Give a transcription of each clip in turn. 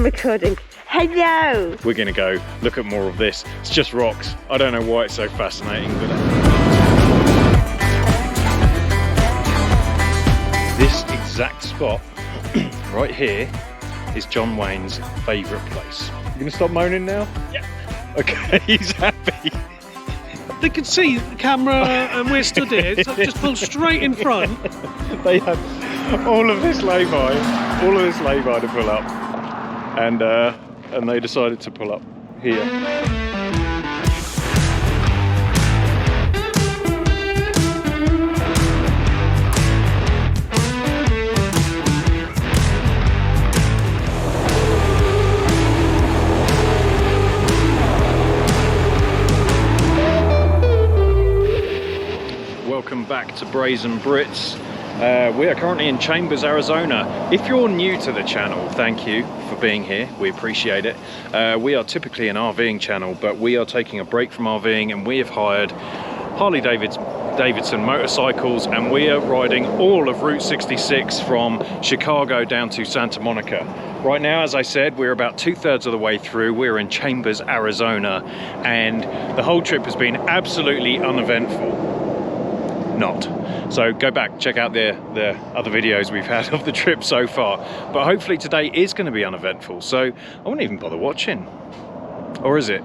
I'm recording. Hello! We're gonna go look at more of this. It's just rocks. I don't know why it's so fascinating, but this exact spot right here is John Wayne's favourite place. You gonna stop moaning now? Yeah. Okay, he's happy. They can see the camera and we're stood here, so just pull straight in front. They had all of this lay-by to pull up, and they decided to pull up here. Welcome back to Brazen Brits. We are currently in Chambers, Arizona. If you're new to the channel, thank you for being here. We appreciate it. We are typically an RVing channel, but we are taking a break from RVing and we have hired Harley Davidson motorcycles, and we are riding all of Route 66 from Chicago down to Santa Monica. Right now, as I said, we're about 2/3 of the way through. We're in Chambers, Arizona, and the whole trip has been absolutely uneventful. Not. So go back, check out the other videos we've had of the trip so far. But hopefully today is going to be uneventful. So I won't even bother watching. Or is it?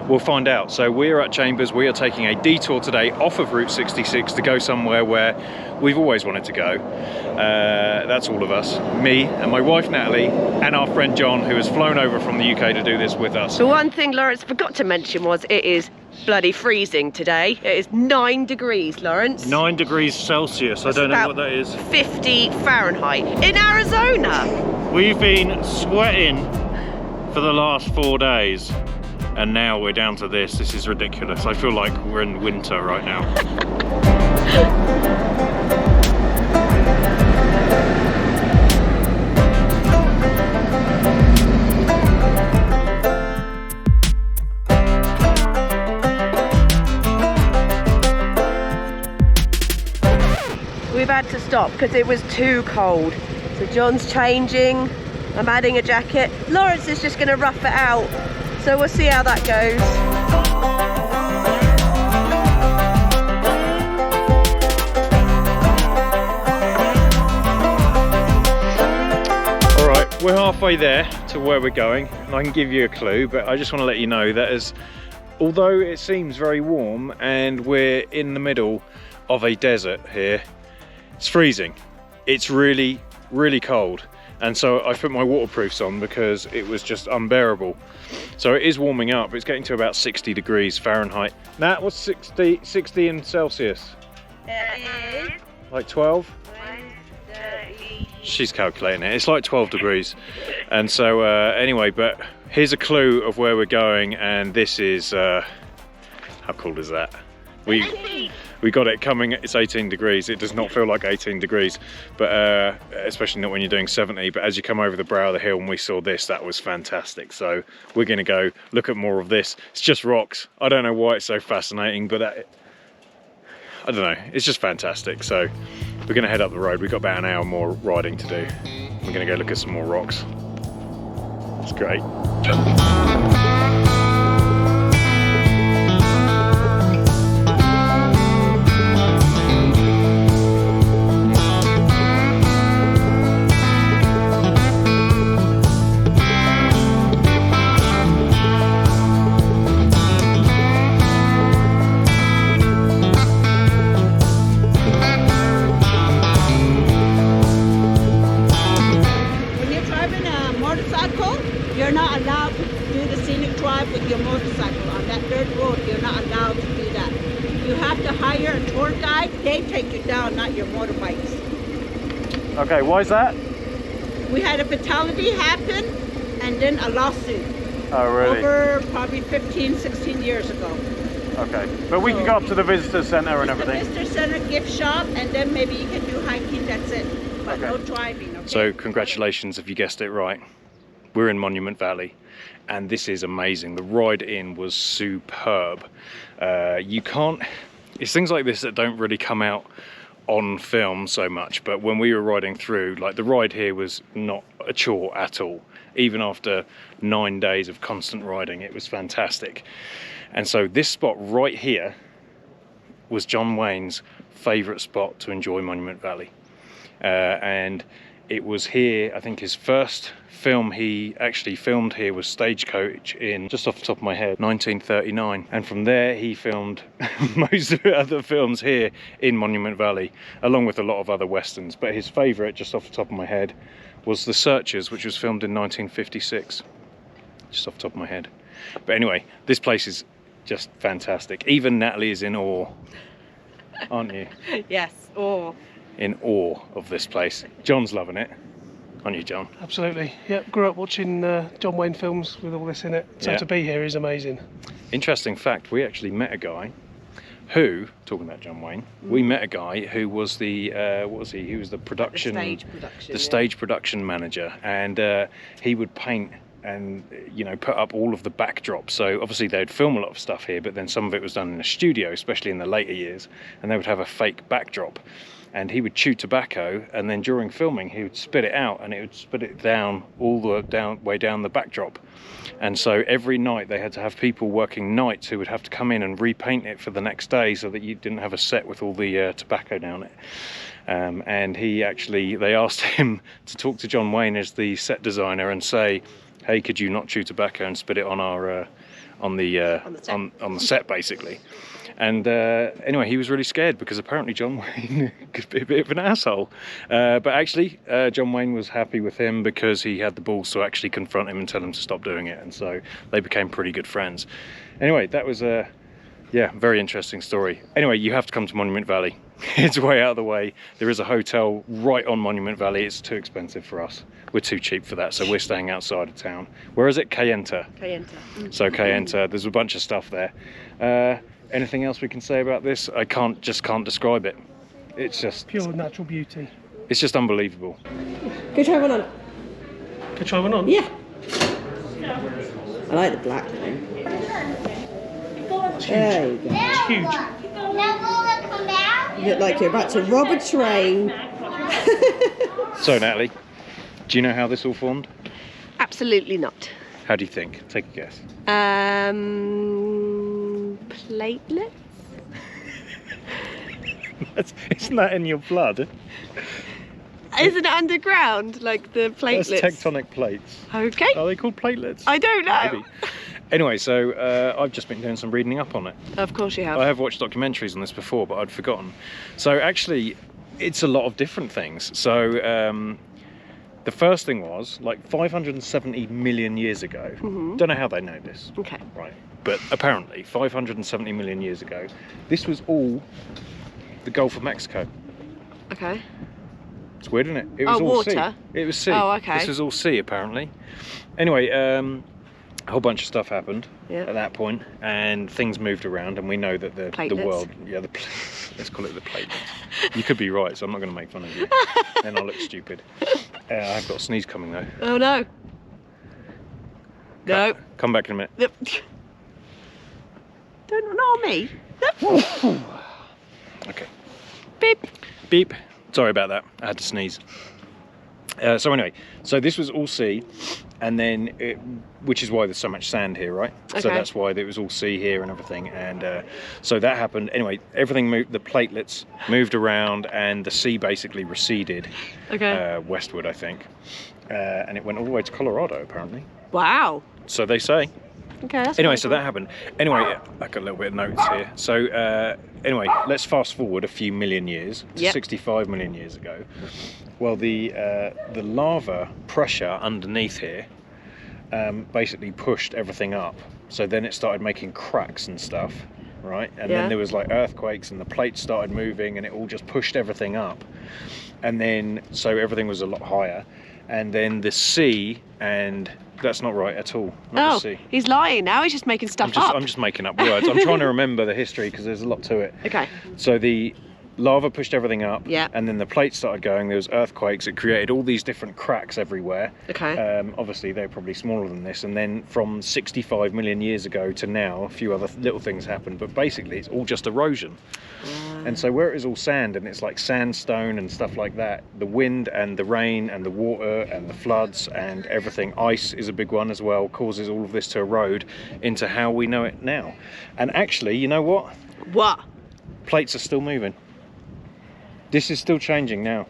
We'll find out. So we're at Chambers. We are taking a detour today off of Route 66 to go somewhere where we've always wanted to go. That's all of us. Me and my wife Natalie and our friend John, who has flown over from the UK to do this with us. The one thing Lawrence forgot to mention was it is bloody freezing today. It is 9 degrees, Lawrence. 9 degrees Celsius. That's I don't know about what that is. 50 Fahrenheit in Arizona. We've been sweating for the last 4 days, and now we're down to this. This is ridiculous. I feel like we're in winter right now. We've had to stop because it was too cold. So John's changing, I'm adding a jacket. Lawrence is just going to rough it out. So we'll see how that goes. All right, we're halfway there to where we're going, and I can give you a clue, but I just want to let you know that although it seems very warm and we're in the middle of a desert here, it's freezing. It's really, really cold. And so I put my waterproofs on because it was just unbearable. So it is warming up. It's getting to about 60 degrees Fahrenheit. Nat, what's 60 in Celsius? It is Like 12? 1:30. She's calculating it. It's like 12 degrees. And so anyway, but here's a clue of where we're going. And this is, how cool is that? We got it coming. It's 18 degrees. It does not feel like 18 degrees, but especially not when you're doing 70. But as you come over the brow of the hill and we saw this, that was fantastic. So we're going to go look at more of this. It's just rocks. I don't know why it's so fascinating, but I don't know. It's just fantastic. So we're going to head up the road. We've got about an hour more riding to do. We're going to go look at some more rocks. It's great. You're not allowed to do the scenic drive with your motorcycle on that dirt road. You're not allowed to do that. You have to hire a tour guide. They take you down, not your motorbikes. Okay, why is that? We had a fatality happen and then a lawsuit. Oh, really? Over probably 15, 16 years ago. Okay, but we can go up to the visitor center and everything. The visitor center, gift shop, and then maybe you can do hiking, that's it. But Okay. no driving, okay? So congratulations if you guessed it right. We're in Monument Valley and this is amazing. The ride in was superb. It's things like this that don't really come out on film so much, but when we were riding through, like the ride here was not a chore at all. even after 9 days of constant riding. It was fantastic. And so this spot right here was John Wayne's favourite spot to enjoy Monument Valley. And it was here, I think his first film he actually filmed here was Stagecoach in, just off the top of my head, 1939. And from there he filmed most of the other films here in Monument Valley, along with a lot of other westerns. But his favourite, just off the top of my head, was The Searchers, which was filmed in 1956. Just off the top of my head. But anyway, this place is just fantastic. Even Natalie is in awe, aren't you? Yes, or In awe of this place. John's loving it, aren't you, John? Absolutely. Yep. Grew up watching John Wayne films with all this in it. So Yeah. to be here is amazing. Interesting fact, we actually met a guy who, talking about John Wayne, we met a guy who was the, what was he? He was the production, the stage production manager, and he would paint and, you know, put up all of the backdrops. So obviously they'd film a lot of stuff here, but then some of it was done in a studio, especially in the later years, and they would have a fake backdrop. And he would chew tobacco, and then during filming he would spit it out, and it would spit it down all the way down the backdrop. And so every night they had to have people working nights who would have to come in and repaint it for the next day, so that you didn't have a set with all the tobacco down it. And he actually, they asked him to talk to John Wayne as the set designer and say, hey, could you not chew tobacco and spit it on our on the set basically. And anyway, he was really scared because apparently John Wayne could be a bit of an asshole. But actually, John Wayne was happy with him because he had the balls to actually confront him and tell him to stop doing it. And so they became pretty good friends. Anyway, that was a very interesting story. Anyway, you have to come to Monument Valley. It's way out of the way. There is a hotel right on Monument Valley. It's too expensive for us. We're too cheap for that, so we're staying outside of town. Where is it? Kayenta. So Kayenta, there's a bunch of stuff there. Anything else we can say about this? I can't describe it. It's just Pure natural beauty. It's just unbelievable. Go try one on. Could try one on? Yeah. I like the black thing. It's huge. There you go. It's huge. You look like you're about to rob a train. So Natalie, do you know how this all formed? Absolutely not. How do you think? Take a guess. Platelets? Isn't that in your blood? Isn't it underground, like the platelets? That's tectonic plates. Okay. Are they called platelets? I don't know. Maybe. Anyway, so I've just been doing some reading up on it. Of course you have. I have watched documentaries on this before, but I'd forgotten. So actually, it's a lot of different things. So the first thing was like 570 million years ago. Don't know how they know this. Okay. Right. But apparently 570 million years ago, this was all the Gulf of Mexico. Okay. It's weird, isn't it? It was all water? sea. It was sea. Oh, okay. This was all sea, apparently. Anyway, a whole bunch of stuff happened at that point, and things moved around, and we know that the world, let's call it the platelets. You could be right, so I'm not going to make fun of you. Then I'll look stupid. I've got a sneeze coming though. Oh no. No. Come back in a minute. Don't know me. Okay. Beep. Beep. Sorry about that. I had to sneeze. So anyway, so this was all sea, and then which is why there's so much sand here, right? Okay. So that's why there was all sea here and everything, and so that happened. Anyway, everything moved. The platelets moved around, and the sea basically receded westward, I think, and it went all the way to Colorado, apparently. Wow. So they say. Okay. That's Anyway, really so cool. that happened. Anyway, I got a little bit of notes here. So anyway, let's fast forward a few million years to 65 million years ago. Well, the lava pressure underneath here basically pushed everything up. So then it started making cracks and stuff, right? And then there was like earthquakes, and the plates started moving, and it all just pushed everything up. And then so everything was a lot higher. And then the sea, and that's not right at all. Not the sea. He's lying now. He's just making stuff up. I'm just making up words. I'm trying to remember the history because there's a lot to it. Okay. So the lava pushed everything up, Yeah. and then the plates started going. There was earthquakes. It created all these different cracks everywhere. Okay. Obviously, they're probably smaller than this. And then from 65 million years ago to now, a few other little things happened. But basically, it's all just erosion. And so where it is all sand and it's like sandstone and stuff like that, the wind and the rain and the water and the floods and everything, ice is a big one as well, causes all of this to erode into how we know it now. And actually, you know what? What? Plates are still moving. This is still changing now.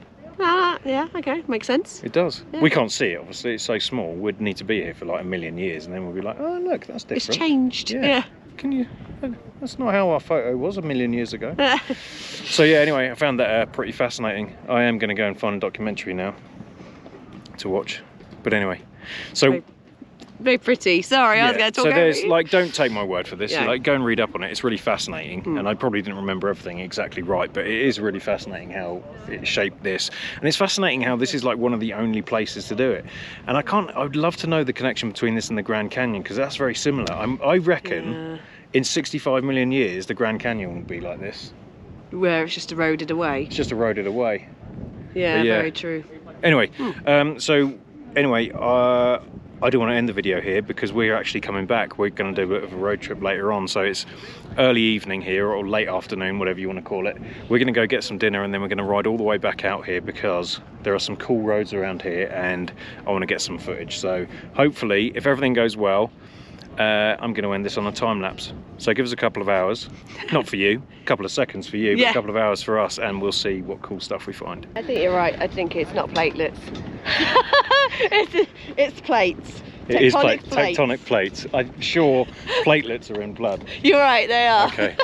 Yeah, okay, makes sense. It does. Yeah. We can't see it, obviously, it's so small. We'd need to be here for like a million years and then we'll be like, oh look, that's different. It's changed. Yeah. Can you? That's not how our photo was a million years ago. So yeah, anyway, I found that pretty fascinating. I am going to go and find a documentary now to watch. But anyway, so Very pretty. Sorry, I was going to talk so over there's you. like, don't take my word for this. Yeah. Like, go and read up on it. It's really fascinating, and I probably didn't remember everything exactly right, but it is really fascinating how it shaped this, and it's fascinating how this is like one of the only places to do it. And I would love to know the connection between this and the Grand Canyon, because that's very similar. I reckon in 65 million years the Grand Canyon will be like this. Where it's just eroded away. It's just eroded away. Yeah, But yeah. very true. Anyway, I do want to end the video here because we're actually coming back. We're going to do a bit of a road trip later on, so it's early evening here, or late afternoon, whatever you want to call it. We're going to go get some dinner and then we're going to ride all the way back out here because there are some cool roads around here and I want to get some footage. So hopefully, if everything goes well, I'm going to end this on a time lapse. So give us a couple of hours, not for you, a couple of seconds for you, but a couple of hours for us, and we'll see what cool stuff we find. I think you're right. I think it's not platelets. it's plates. It is Tectonic tectonic plates. I'm sure platelets are in blood. You're right, they are. Okay.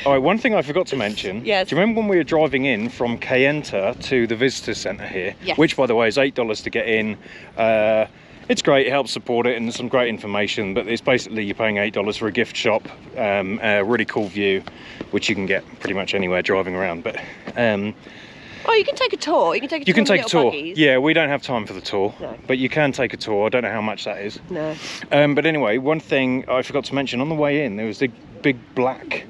All right, one thing I forgot to mention. Yes. Do you remember when we were driving in from Kayenta to the visitor centre here? Yes. Which, by the way, is $8 to get in. It's great, it helps support it, and there's some great information, but it's basically you're paying $8 for a gift shop, a really cool view, which you can get pretty much anywhere driving around. But oh, you can take a tour. You can take a tour. you can in the take a little tour. buggies. Yeah, we don't have time for the tour, No. but you can take a tour. I don't know how much that is. No. But anyway, one thing I forgot to mention on the way in, there was the big black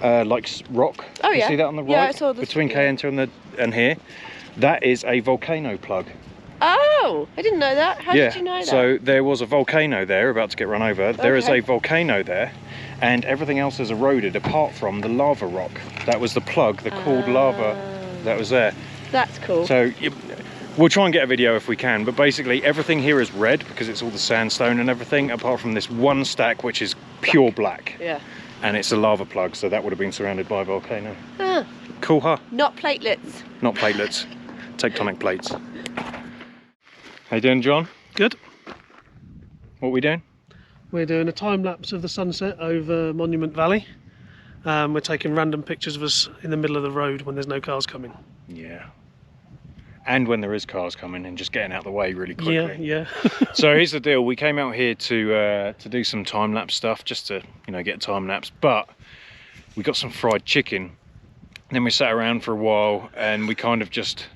rock. Oh, You yeah. see that on the right? Yeah, I saw this, between yeah. Kayenta and here. That is a volcano plug. Oh, I didn't know that. How did you know that? So there was a volcano there about to get run over. There is Okay. a volcano there, and everything else has eroded apart from the lava rock. That was the plug, the cooled lava that was there. That's cool. So we'll try and get a video if we can, but basically everything here is red because it's all the sandstone and everything, apart from this one stack which is pure black. Yeah. And it's a lava plug, so that would have been surrounded by a volcano. Ah, Cool, huh? not platelets. Not platelets, tectonic plates. How you doing, John? Good. What are we doing? We're doing a time lapse of the sunset over Monument Valley. We're taking random pictures of us in the middle of the road when there's no cars coming. Yeah. And when there is cars coming and just getting out of the way really quickly. Yeah. So here's the deal. We came out here to do some time lapse stuff, just to get a time lapse. But we got some fried chicken. And then we sat around for a while and we kind of just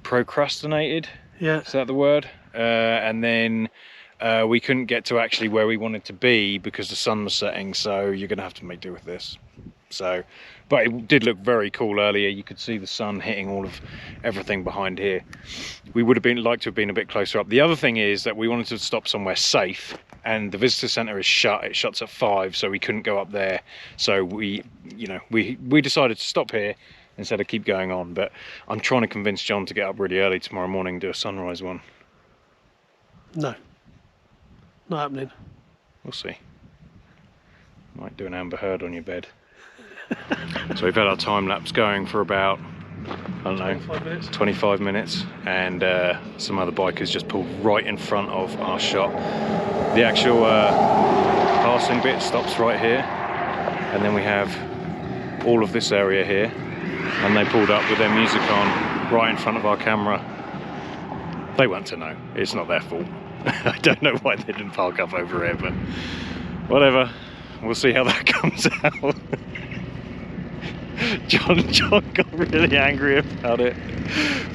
procrastinated. Yeah. Is that the word? And then we couldn't get to actually where we wanted to be because the sun was setting. So you're going to have to make do with this. So, but it did look very cool earlier. You could see the sun hitting all of everything behind here. We would have liked to have been a bit closer up. The other thing is that we wanted to stop somewhere safe, and the visitor centre is shut. It shuts at 5, so we couldn't go up there. So we decided to stop here instead of keep going on. But I'm trying to convince John to get up really early tomorrow morning and do a sunrise one. No. Not happening. We'll see. Might do an Amber Heard on your bed. So we've had our time lapse going for about, I don't know, 25 minutes. 25 minutes, and some other bikers just pulled right in front of our shot. The actual passing bit stops right here, and then we have all of this area here, and they pulled up with their music on right in front of our camera. They weren't to know. It's not their fault. I don't know why they didn't park up over here, but whatever. We'll see how that comes out. John got really angry about it,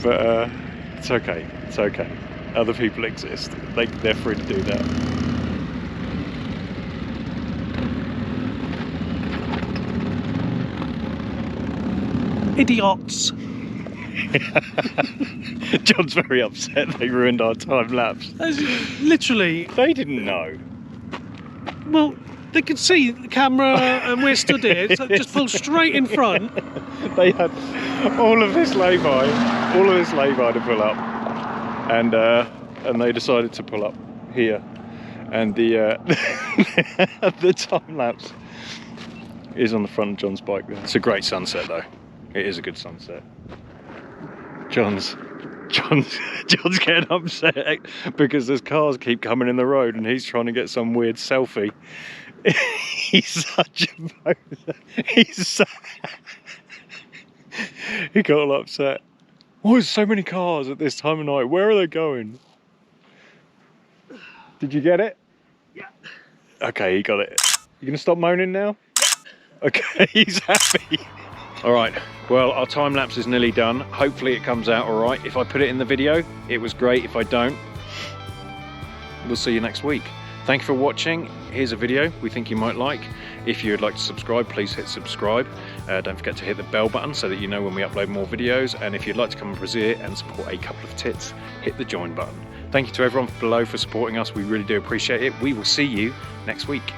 but it's okay. It's okay. Other people exist. They're free to do that. Idiots. John's very upset they ruined our time lapse. Literally, They didn't know. well, they could see the camera and we're stood here, so just pull straight in front. They had all of this lay-by to pull up, and they decided to pull up here, and the the time lapse is on the front of John's bike there. It's a great sunset though. It is a good sunset. John's getting upset because there's cars keep coming in the road and he's trying to get some weird selfie. He's such a poser. He got all upset. Why there's so many cars at this time of night? Where are they going? Did you get it? Yeah. Okay, he got it. You gonna stop moaning now? Yeah. Okay, he's happy. All right, well, our time lapse is nearly done. Hopefully it comes out all right. If I put it in the video, it was great. If I don't, we'll see you next week. Thank you for watching. Here's a video we think you might like. If you'd like to subscribe, please hit subscribe. Don't forget to hit the bell button so that you know when we upload more videos. And if you'd like to come to Braziere and support a couple of tits, hit the join button. Thank you to everyone below for supporting us. We really do appreciate it. We will see you next week.